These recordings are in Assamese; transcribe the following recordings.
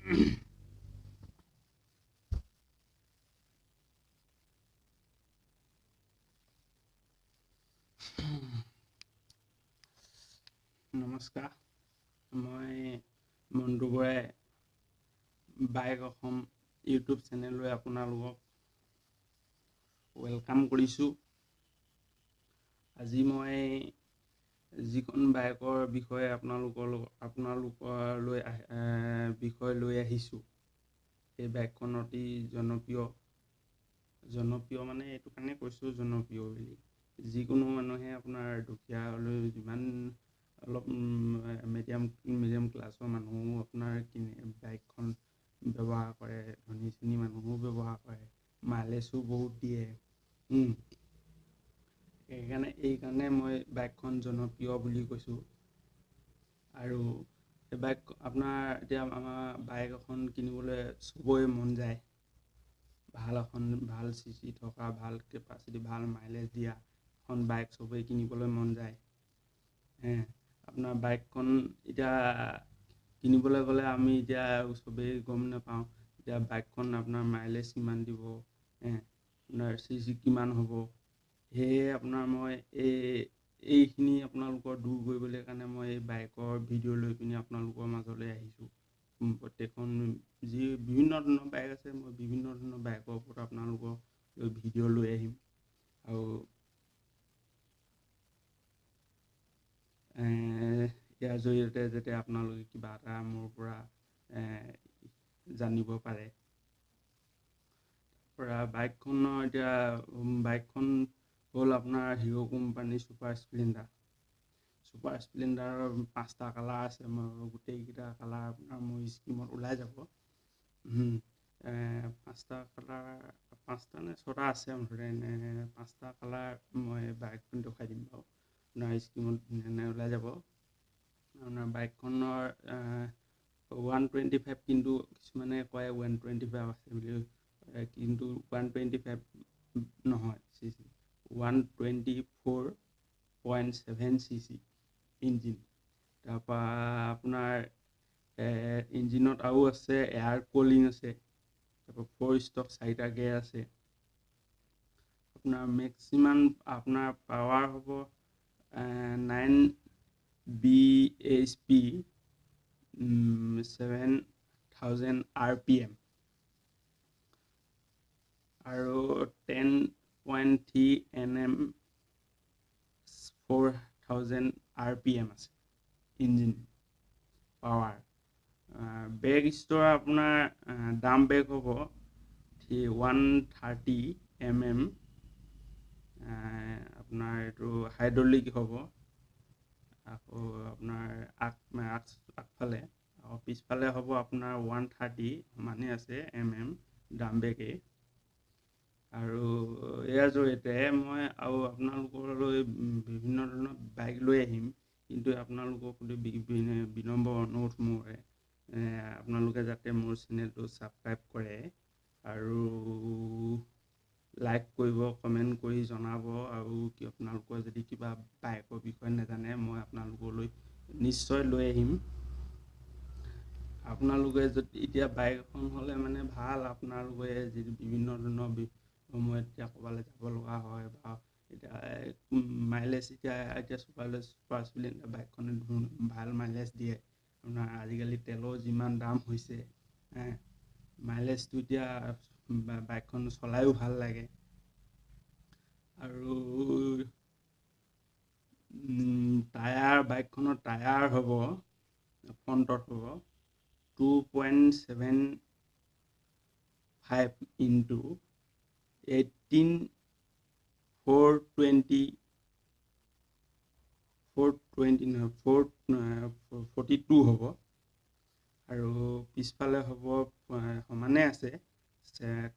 নমস্কাৰ, মই মণ্টু বৰাই বাইক অসম ইউটিউব চেনেললৈ আপোনালোকক ৱেলকাম কৰিছোঁ। আজি মই যিখন বাইকৰ বিষয়ে আপোনালোকলৈ বিষয় লৈ আহিছোঁ, সেই বাইকখন অতি জনপ্ৰিয় মানে এইটো কাৰণে কৈছোঁ জনপ্ৰিয় বুলি। যিকোনো মানুহে আপোনাৰ দুখীয়া হ'লেও যিমান অলপ মিডিয়াম ক্লাছৰ মানুহো আপোনাৰ বাইকখন ব্যৱহাৰ কৰে, ধনী শ্ৰেণীৰ মানুহো ব্যৱহাৰ কৰে, মাইলেজো বহুত দিয়ে। এইকাৰণে মই বাইকখন জনপ্ৰিয় বুলি কৈছোঁ। আৰু এই বাইক আপোনাৰ এতিয়া আমাৰ বাইক এখন কিনিবলৈ চবৰে মন যায়। ভাল চিচি থকা, ভাল কেপাচিটি, ভাল মাইলেজ দিয়া এখন বাইক চবেই কিনিবলৈ মন যায়। আপোনাৰ বাইকখন এতিয়া কিনিবলৈ গ'লে আমি এতিয়া চবেই গম নাপাওঁ এতিয়া বাইকখন আপোনাৰ মাইলেজ কিমান দিব, আপোনাৰ চিচি কিমান হ'ব। সেয়ে আপোনাৰ মই এইখিনি আপোনালোকৰ দূৰ কৰিবলৈ কাৰণে মই এই বাইকৰ ভিডিঅ' লৈ পিনি আপোনালোকৰ মাজলৈ আহিছোঁ। প্ৰত্যেকখন বিভিন্ন ধৰণৰ বাইক আছে, মই বিভিন্ন ধৰণৰ বাইকৰ ওপৰত আপোনালোকৰ ভিডিঅ' লৈ আহিম। আৰু ইয়াৰ জৰিয়তে যাতে আপোনালোকে কিবা এটা মোৰ পৰা জানিব পাৰে। বাইকখন হ'ল আপোনাৰ হিৰ' কোম্পানী ছুপাৰ স্প্লেণ্ডাৰৰ 5টা কালাৰ আছে। মই গোটেইকেইটা কালাৰ আপোনাৰ মোৰ স্ক্ৰীণত ওলাই যাব। 5টা নে 6টা আছে মুঠতে, 5টা কালাৰ মই বাইকখন দেখুৱাই দিম বাৰু, আপোনাৰ স্ক্ৰীণত ধুনীয়া ওলাই যাব। আপোনাৰ বাইকখনৰ 125, কিন্তু কিছুমানে কয় 125 আছে বুলি, কিন্তু 125 নহয়, চিচি 124.7 চিচি ইঞ্জিন। তাৰপৰা আপোনাৰ ইঞ্জিনত আৰু আছে এয়াৰ কুলিং আছে, তাৰপৰা 4 ষ্টক 4টা গিয়াৰ আছে। আপোনাৰ মেক্সিমাম আপোনাৰ পাৱাৰ হ'ব 9 bhp 7000 RPM আৰু 10.3 Nm 4000 RPM আছে ইঞ্জিন পাৱাৰ। ব্ৰেক ষ্টৰ আপোনাৰ ডাম ব্ৰেক হ'ব 130 mm, আপোনাৰ এইটো হাইড্ৰলিক হ'ব। আকৌ আপোনাৰ আগফালে আৰু পিছফালে হ'ব আপোনাৰ 130 সমানে আছে ডাম ব্ৰেকে। আৰু ইয়াৰ জৰিয়তে মই আৰু আপোনালোকলৈ বিভিন্ন ধৰণৰ বাইক লৈ আহিম, কিন্তু আপোনালোকক বিনম্ৰ অনুৰোধ মোৰ, আপোনালোকে যাতে মোৰ চেনেলটো ছাবস্ক্ৰাইব কৰে আৰু লাইক কৰিব, কমেণ্ট কৰি জনাব। আৰু আপোনালোকৰ যদি কিবা বাইকৰ বিষয়ে নাজানে, মই আপোনালোকলৈ নিশ্চয় লৈ আহিম। আপোনালোকে যদি এতিয়া বাইক এখন হ'লে মানে ভাল, আপোনালোকে যদি বিভিন্ন ধৰণৰ সময়ত এতিয়া ক'ৰবালৈ যাব লগা হয়, বা এতিয়া মাইলেজ এতিয়া ছুপাৰ স্প্লেণ্ডাৰ বাইকখনে ভাল মাইলেজ দিয়ে। আপোনাৰ আজিকালি তেলৰ যিমান দাম হৈছে, মাইলেজটো এতিয়া বাইকখন চলায়ো ভাল লাগে। আৰু বাইকখনৰ টায়াৰ হ'ব, ফ্ৰণ্টত হ'ব 2.75 ইনটু 42 হ'ব। আৰু পিছফালে হ'ব সমানে আছে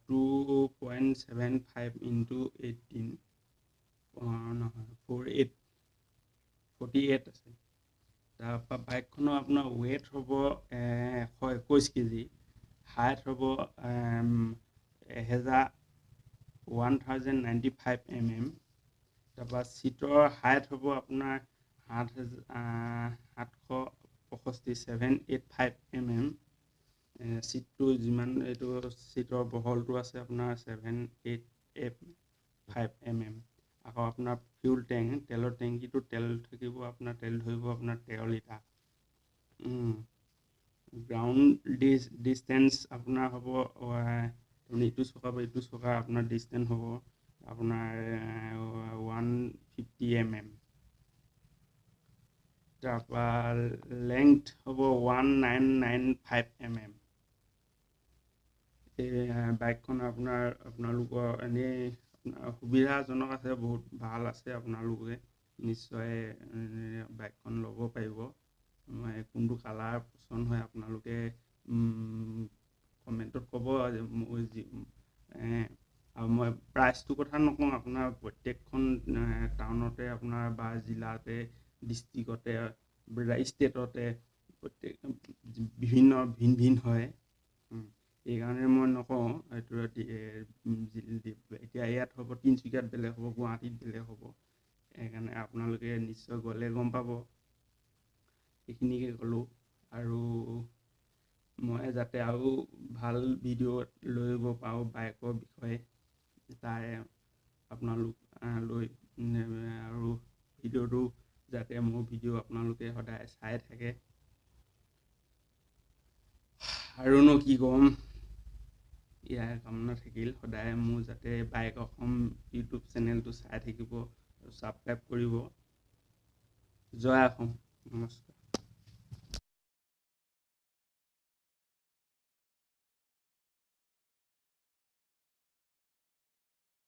2.75 ইনটু 18 নহয় 48 আছে। তাৰপৰা বাইকখনৰ আপোনাৰ ৱেইট হ'ব 121 কেজি, হাইট হ'ব 1095 mm। তাৰপৰা ছিটৰ হাইট হ'ব আপোনাৰ 765 785 mm। চিটটো যিমান এইটো চিটৰ বহলটো আছে আপোনাৰ 7-8 5 mm। আকৌ আপোনাৰ ফিউল টেংক, তেলৰ টেংকিটো তেল থাকিব আপোনাৰ, তেল ধৰিব আপোনাৰ 13 লিটাৰ। গ্ৰাউণ্ড ডিষ্টেঞ্চ আপোনাৰ হ'ব ইটো চকা বা ইটো চকা আপোনাৰ ডিষ্টেঞ্চ হ'ব আপোনাৰ 150 mm। তাৰপৰা লেংথ হ'ব 1995 mm। এই বাইকখন আপোনালোকৰ এনেই সুবিধাজনক আছে, বহুত ভাল আছে। আপোনালোকে নিশ্চয় বাইকখন ল'ব পাৰিব। কোনটো কালাৰ পচন্দ হয় আপোনালোকে কমেণ্টত ক'ব। আৰু মই প্ৰাইচটোৰ কথা নকওঁ, আপোনাৰ প্ৰত্যেকখন টাউনতে আপোনাৰ বা জিলাতে, ডিষ্ট্ৰিক্টতে, ষ্টেটতে প্ৰত্যেক ভিন ভিন হয়। সেইকাৰণে মই নকওঁ এইটো এতিয়া ইয়াত হ'ব, তিনিচুকীয়াত বেলেগ হ'ব, গুৱাহাটীত বেলেগ হ'ব। সেইকাৰণে আপোনালোকে নিশ্চয় গ'লে গম পাব। সেইখিনিকে ক'লোঁ। আৰু মই যাতে আৰু ভাল ভিডিঅ' লৈ আহিব পাৰোঁ বাইকৰ বিষয়ে, তাৰে আপোনালোক লৈ আৰু ভিডিঅ'টো যাতে মোৰ ভিডিঅ' আপোনালোকে সদায় চাই থাকে। আৰুনো কি ক'ম, ইয়াৰ কামনা থাকিল। সদায় মোৰ যাতে বাইক অসম ইউটিউব চেনেলটো চাই থাকিব আৰু ছাবস্ক্ৰাইব কৰিব। জয় অসম। নমস্কাৰ।